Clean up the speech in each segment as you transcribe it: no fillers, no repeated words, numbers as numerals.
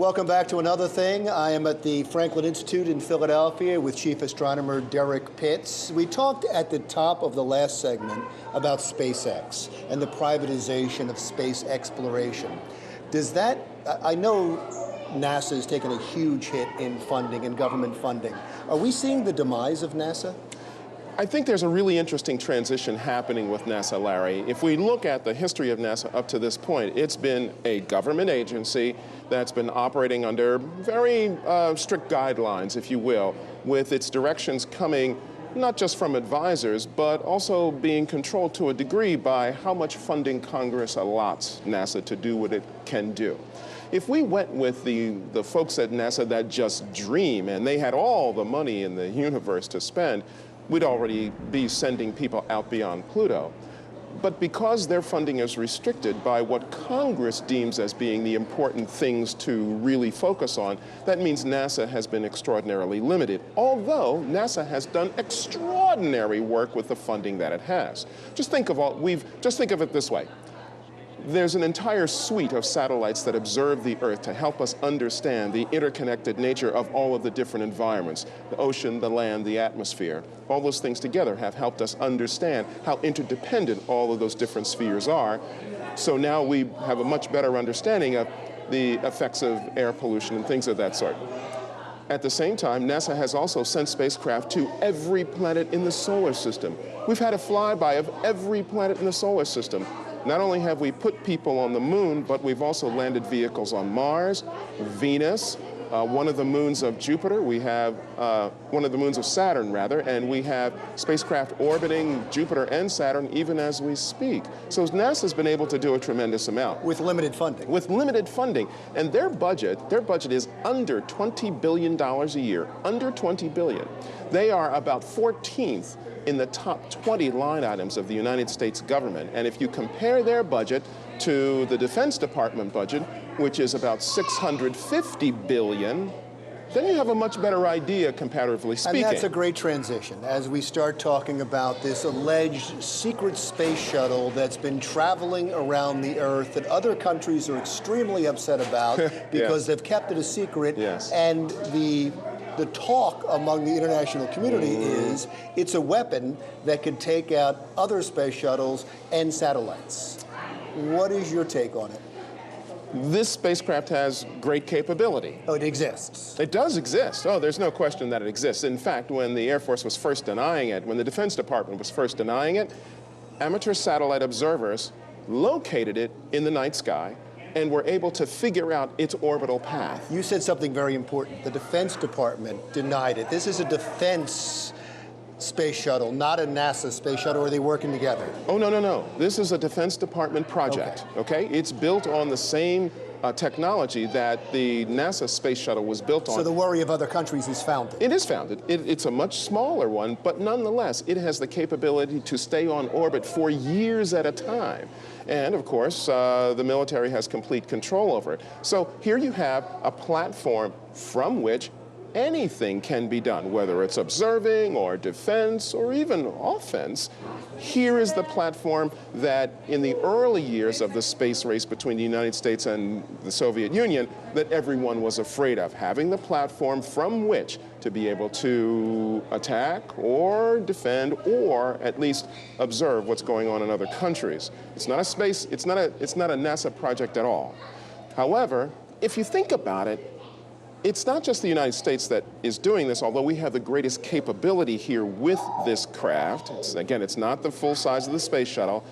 Welcome back to Another Thing. I am at the Franklin Institute in Philadelphia with Chief Astronomer Derrick Pitts. We talked at the top of the last segment about SpaceX and the privatization of space exploration. Does that, I know NASA has taken a huge hit in funding and government funding. Are we seeing the demise of NASA? I think there's a really interesting transition happening with NASA, Larry. If we look at the history of NASA up to this point, it's been a government agency that's been operating under very strict guidelines, if you will, with its directions coming not just from advisors, but also being controlled to a degree by how much funding Congress allots NASA to do what it can do. If we went with the folks at NASA that just dream and they had all the money in the universe to spend, we'd already be sending people out beyond Pluto. But because their funding is restricted by what Congress deems as being the important things to really focus on, that means NASA has been extraordinarily limited, although NASA has done extraordinary work with the funding that it has. Just think of it this way. There's an entire suite of satellites that observe the Earth to help us understand the interconnected nature of all of the different environments, the ocean, the land, the atmosphere. All those things together have helped us understand how interdependent all of those different spheres are. So now we have a much better understanding of the effects of air pollution and things of that sort. At the same time, NASA has also sent spacecraft to every planet in the solar system. We've had a flyby of every planet in the solar system. Not only have we put people on the moon, but we've also landed vehicles on Mars, Venus, one of the moons of Jupiter. We have one of the moons of Saturn, rather, and we have spacecraft orbiting Jupiter and Saturn even as we speak. So NASA's been able to do a tremendous amount. With limited funding. With limited funding. And their budget is under $20 billion a year, under $20 billion. They are about 14th in the top 20 line items of the United States government. And if you compare their budget to the Defense Department budget, which is about $650 billion, then you have a much better idea, comparatively speaking. And that's a great transition as we start talking about this alleged secret space shuttle that's been traveling around the Earth that other countries are extremely upset about because they've kept it a secret. Yes. And the talk among the international community is it's a weapon that could take out other space shuttles and satellites. What is your take on it? This spacecraft has great capability. Oh, it exists. It does exist. Oh, there's no question that it exists. In fact, when the Air Force was first denying it, when the Defense Department was first denying it, amateur satellite observers located it in the night sky and were able to figure out its orbital path. You said something very important. The Defense Department denied it. This is a defense space shuttle, not a NASA space shuttle. Are they working together? Oh, no. This is a Defense Department project, okay? It's built on the same technology that the NASA space shuttle was built on. So the worry of other countries is founded. It is founded. It's a much smaller one, but nonetheless, it has the capability to stay on orbit for years at a time. And of course, the military has complete control over it. So here you have a platform from which anything can be done, whether it's observing or defense or even offense. Here is the platform that in the early years of the space race between the United States and the Soviet Union that everyone was afraid of, having the platform from which to be able to attack or defend or at least observe what's going on in other countries. It's not a NASA project at all. However, if you think about it, it's not just the United States that is doing this, although we have the greatest capability here with this craft. Again, it's not the full size of the space shuttle.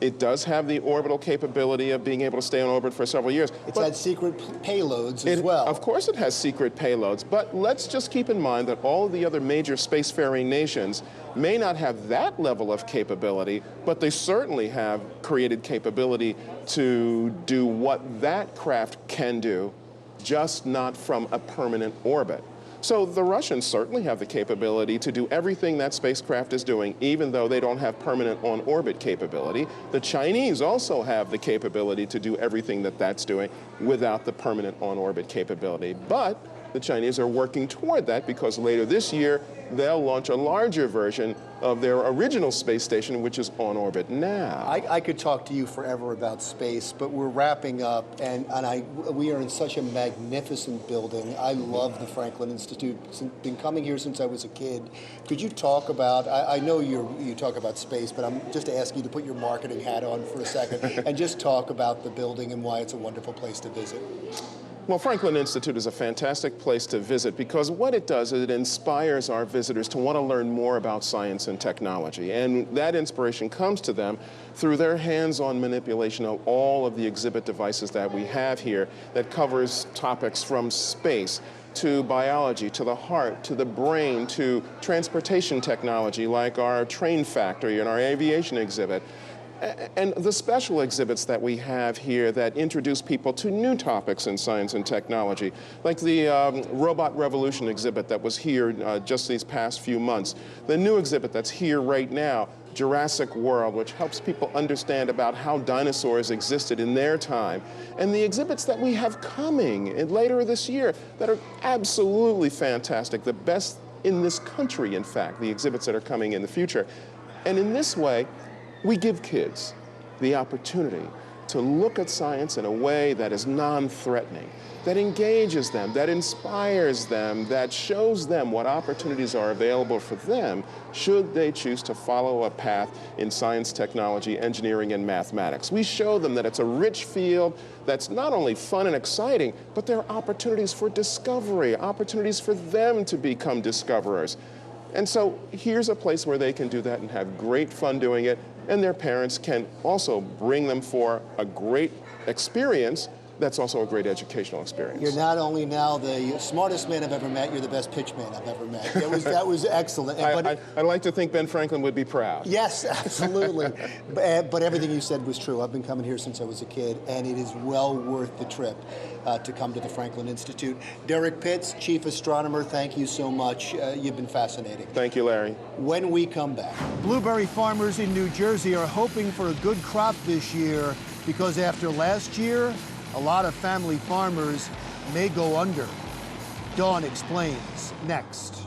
It does have the orbital capability of being able to stay on orbit for several years. It's had secret payloads as well. Of course it has secret payloads, but let's just keep in mind that all of the other major spacefaring nations may not have that level of capability, but they certainly have created capability to do what that craft can do, just not from a permanent orbit. So the Russians certainly have the capability to do everything that spacecraft is doing, even though they don't have permanent on-orbit capability. The Chinese also have the capability to do everything that that's doing without the permanent on-orbit capability. But the Chinese are working toward that because later this year, they'll launch a larger version of their original space station, which is on orbit now. I could talk to you forever about space, but we're wrapping up, and we are in such a magnificent building. I love the Franklin Institute. Been coming here since I was a kid. Could you talk about, I know you talk about space, but I'm just asking you to put your marketing hat on for a second and just talk about the building and why it's a wonderful place to visit. Well, Franklin Institute is a fantastic place to visit because what it does is it inspires our visitors to want to learn more about science and technology. And that inspiration comes to them through their hands-on manipulation of all of the exhibit devices that we have here that covers topics from space to biology, to the heart, to the brain, to transportation technology like our train factory and our aviation exhibit. And the special exhibits that we have here that introduce people to new topics in science and technology, like the Robot Revolution exhibit that was here just these past few months, the new exhibit that's here right now, Jurassic World, which helps people understand about how dinosaurs existed in their time, and the exhibits that we have coming later this year that are absolutely fantastic, the best in this country, in fact, the exhibits that are coming in the future. And in this way, we give kids the opportunity to look at science in a way that is non-threatening, that engages them, that inspires them, that shows them what opportunities are available for them should they choose to follow a path in science, technology, engineering, and mathematics. We show them that it's a rich field that's not only fun and exciting, but there are opportunities for discovery, opportunities for them to become discoverers. And so here's a place where they can do that and have great fun doing it, and their parents can also bring them for a great experience that's also a great educational experience. You're not only now the smartest man I've ever met, you're the best pitch man I've ever met. That was excellent. I like to think Ben Franklin would be proud. Yes, absolutely. But everything you said was true. I've been coming here since I was a kid, and it is well worth the trip to come to the Franklin Institute. Derrick Pitts, Chief Astronomer, thank you so much. You've been fascinating. Thank you, Larry. When we come back. Blueberry farmers in New Jersey are hoping for a good crop this year because after last year, a lot of family farmers may go under. Dawn explains next.